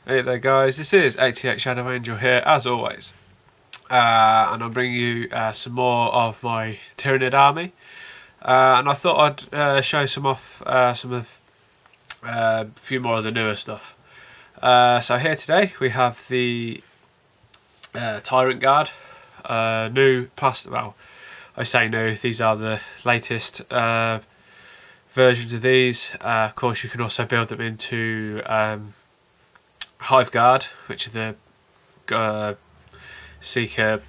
Hey there guys, this is 88 Shadow Angel here as always, and I'm bringing you some more of my Tyranid army, and I thought I'd show a few more of the newer stuff. So here today we have the Tyrant Guard, new plastic, well I say new, these are the latest versions of these. Of course you can also build them into Hive Guard, which are the Seeker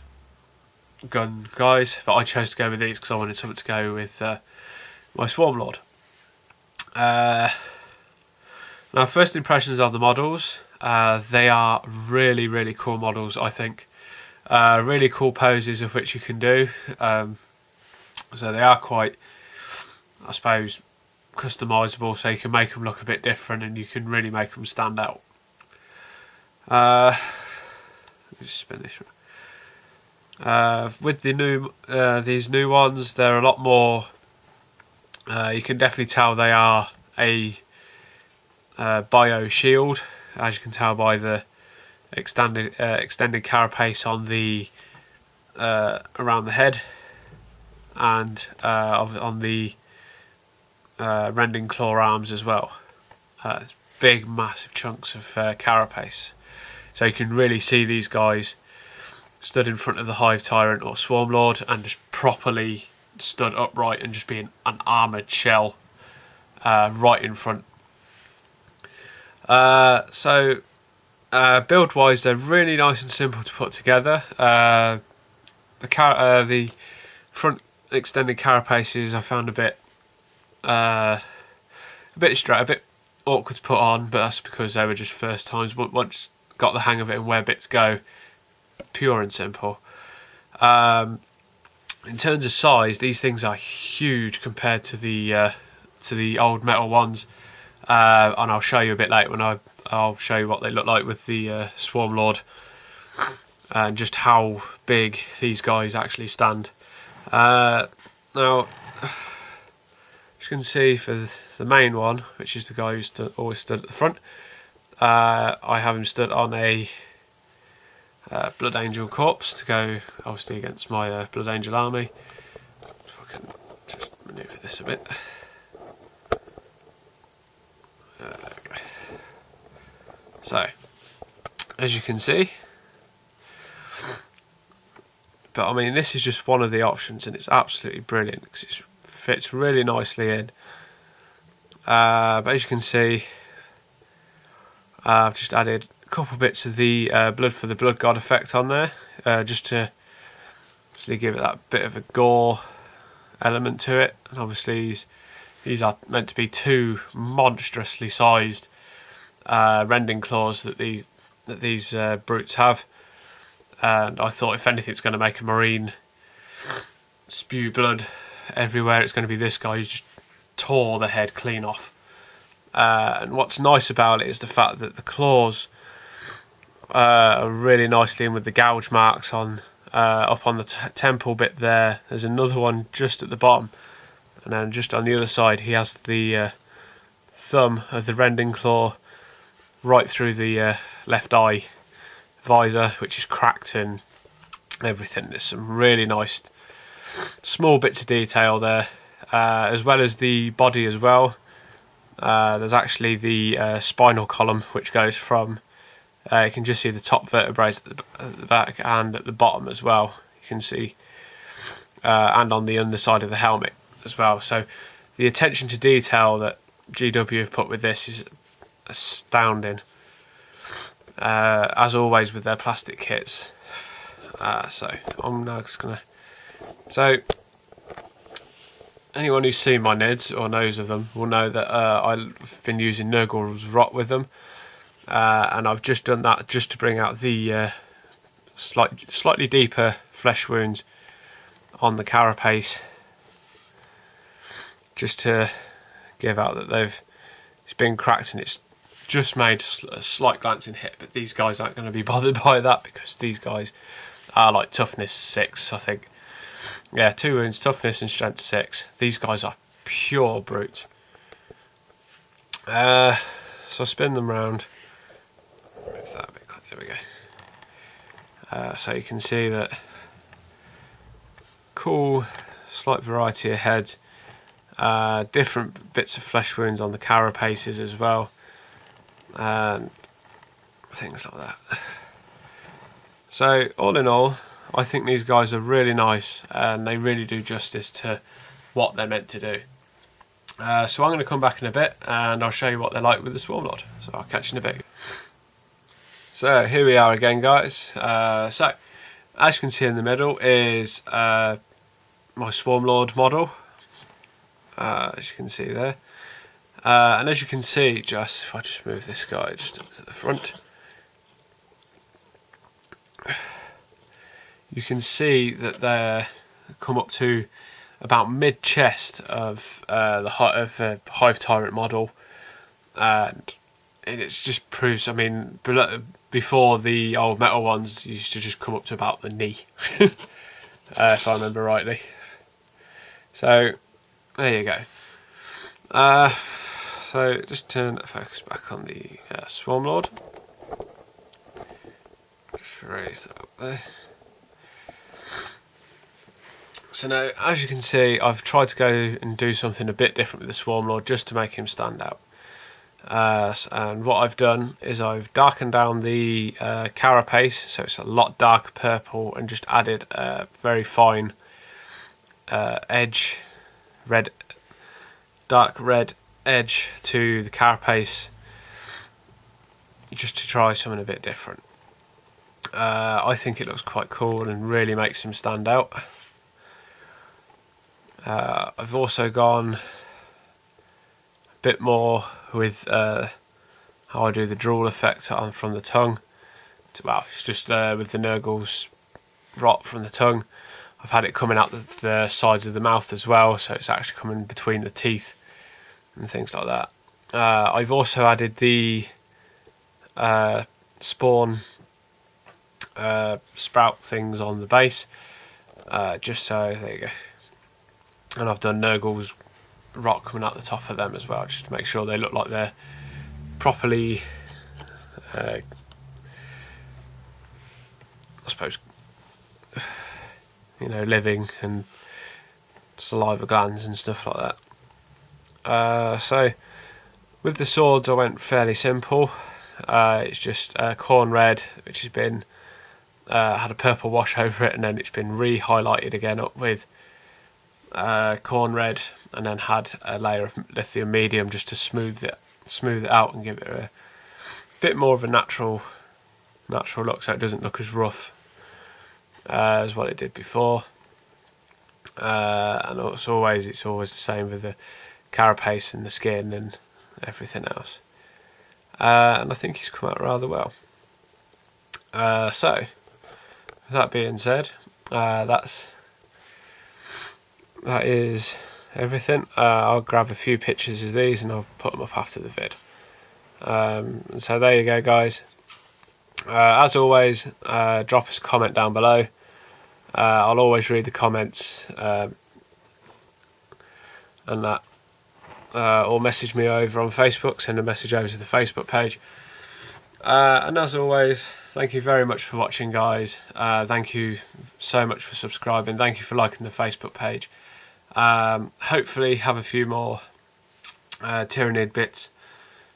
gun guys, but I chose to go with these because I wanted something to go with my Swarmlord. Now, first impressions of the models, they are really cool models, I think. Really cool poses of which you can do, so they are quite, I suppose, customizable, so you can make them look a bit different and you can really make them stand out. Let me just spin this one. With the new these new ones, they're a lot more. You can definitely tell they are a bio shield, as you can tell by the extended carapace on the around the head, and on the rending claw arms as well. It's big, massive chunks of carapace. So you can really see these guys stood in front of the Hive Tyrant or Swarmlord and just properly stood upright and just being an armoured shell right in front. Build wise, they're really nice and simple to put together. The front extended carapaces I found a bit straight, a bit awkward to put on, but that's because they were just first times. Once got the hang of it and where bits go, pure and simple. In terms of size, these things are huge compared to the old metal ones, and I'll show you a bit later when I'll show you what they look like with the Swarmlord and just how big these guys actually stand. Now, as you can see, for the main one, which is the guy who always stood at the front, I have him stood on a Blood Angel corpse to go obviously against my Blood Angel army. If I can just manoeuvre this a bit. There we go. So, as you can see, but I mean, this is just one of the options, and it's absolutely brilliant because it fits really nicely in. But as you can see, I've just added a couple bits of the blood for the Blood God effect on there, just to obviously give it that bit of a gore element to it. And obviously these are meant to be two monstrously sized rending claws that these brutes have, and I thought if anything's going to make a marine spew blood everywhere, it's going to be this guy who just tore the head clean off. And what's nice about it is the fact that the claws are really nicely in with the gouge marks on up on the temple bit there. There's another one just at the bottom, and then just on the other side he has the thumb of the rending claw right through the left eye visor, which is cracked and everything. There's some really nice small bits of detail there, as well as the body as well. There's actually the spinal column, which goes from, you can just see the top vertebrae at the back and at the bottom as well, you can see, and on the underside of the helmet as well. So the attention to detail that GW have put with this is astounding, as always with their plastic kits. So I'm now just going to, so anyone who's seen my Nids or knows of them will know that I've been using Nurgle's Rot with them, and I've just done that just to bring out the slightly deeper flesh wounds on the carapace, just to give out that it's been cracked and it's just made a slight glancing hit, but these guys aren't going to be bothered by that because these guys are like toughness 6, I think. Yeah, 2 wounds, toughness and strength 6. These guys are pure brutes. So spin them round. we go. So you can see that cool slight variety of heads, different bits of flesh wounds on the carapaces as well, and things like that. So all in all, I think these guys are really nice and they really do justice to what they're meant to do. So I'm going to come back in a bit and I'll show you what they're like with the Swarmlord. So I'll catch you in a bit. So here we are again, guys. So as you can see in the middle is my Swarmlord model, as you can see there. And as you can see, just if I just move this guy just up to the front, you can see that they come up to about mid chest of the Hive Tyrant model, and it just proves. I mean, before the old metal ones used to just come up to about the knee, if I remember rightly. So there you go. So just turn the focus back on the Swarmlord. Just raise that up there. So now, as you can see, I've tried to go and do something a bit different with the Swarmlord just to make him stand out. And what I've done is I've darkened down the carapace, so it's a lot darker purple, and just added a very fine edge, dark red edge to the carapace, just to try something a bit different. I think it looks quite cool and really makes him stand out. I've also gone a bit more with how I do the drool effect on from the tongue. It's just with the Nurgle's rot from the tongue. I've had it coming out the sides of the mouth as well, so it's actually coming between the teeth and things like that. I've also added the spawn sprout things on the base, just so, there you go. And I've done Nurgle's rot coming out the top of them as well, just to make sure they look like they're properly, I suppose, living, and saliva glands and stuff like that. So with the swords I went fairly simple. It's just corn red, which has been had a purple wash over it, and then it's been re-highlighted again up with corn red, and then had a layer of lithium medium just to smooth it out and give it a bit more of a natural look, so it doesn't look as rough as what it did before. And it's always the same with the carapace and the skin and everything else. And I think he's come out rather well. So with that being said, that is everything. I'll grab a few pictures of these and I'll put them up after the vid. So there you go, guys. As always, drop us a comment down below. I'll always read the comments and that, or message me over on Facebook, send a message over to the Facebook page. And as always, thank you very much for watching, guys. Thank you so much for subscribing. Thank you for liking the Facebook page. Hopefully have a few more Tyranid bits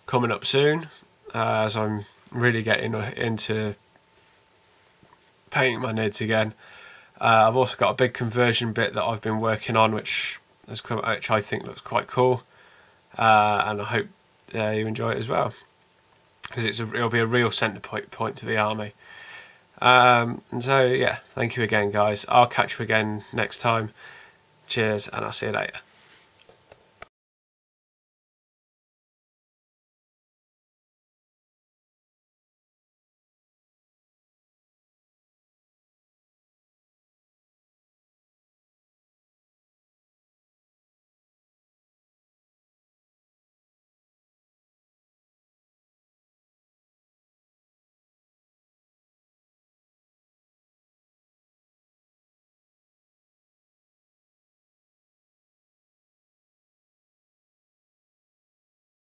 coming up soon, as I'm really getting into painting my nids again. I've also got a big conversion bit that I've been working on, which I think looks quite cool, and I hope you enjoy it as well, because it'll be a real centre point to the army. And so yeah, thank you again, guys. I'll catch you again next time. Cheers, and I'll see you later.